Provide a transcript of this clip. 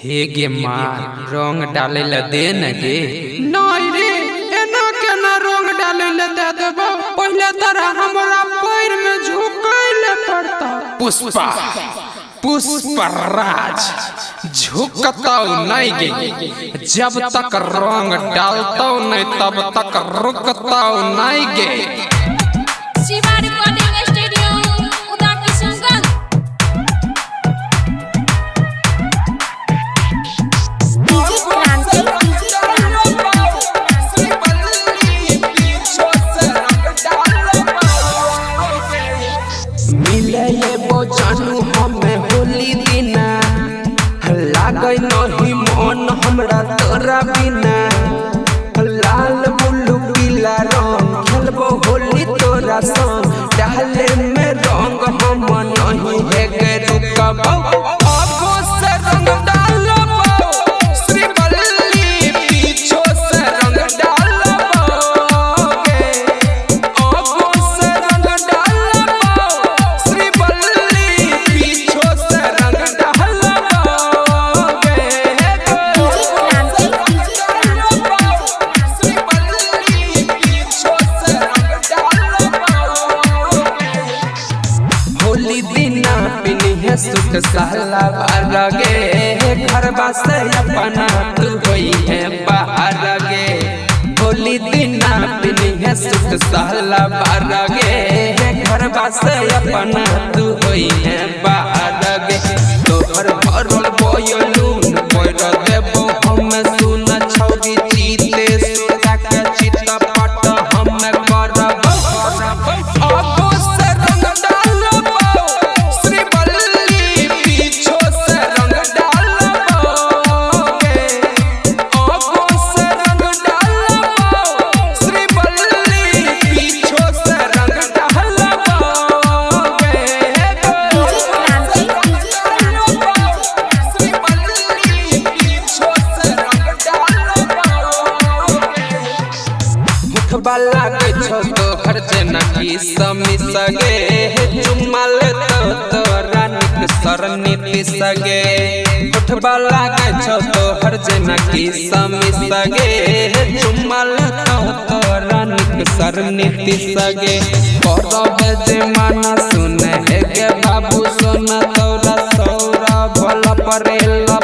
हे गे मार रंग डाले ला दे न गे। नहीं रे एना केना रंग डाले ला दे देबो, पहले तरह हमरा पैर में झुकैले पड़ता। पुष्पा पुष्पराज झुकता नहीं गे, जब तक रंग डालता नहीं तब तक रुकता नहीं गे। शिवा रिकॉर्डिंग स्टूडियो उदा किशनगंज। मिले वो जानू हमें होली दिना, लागे नहीं मन हमरा तोरा बिना। लाल ब्लू पीला रंग खेलबो होली तोरा संग, डाले में रंग हम नहीं है गे रुकबो। आगो से रंग डालबो श्रीवल्ली, पीछो से रंग डालबो गे। आगो से रंग डालबो श्रीवल्ली, पीछो से रंग डालबो गे। होली दिना पिनिहे सुख सहला बार गे, घरबा से अपना तू होई है बाहर गे। होली दिना पिनिहे सुख सहला बार गे, घरबा से अपना तू होई है बाहर गे। तोहर भरल बोयलून पैर देबो हम सुन छौरी जीते सुता के चितपट हम करबो। आगो से रंग डालबो श्रीवल्ली, पीछो से रंग डालबो गे। आगो से रंग डालबो श्रीवल्ली, पीछो से रंग डालबो गे। श्रीवल्ली, पीछो से रंग डालबो गे। मुखबा लागे छो तोहर जना की समी सगे, चुम्मा लेतो तोरा निक सरनी पिसगे। मुखबा लागे छो तोहर जना की समी सगे, चुम्मा लेतो तोरा निक सरनी पिसगे। करबे जे माना सुने हे गे बाबू सोना तोरा सौरा भल परेला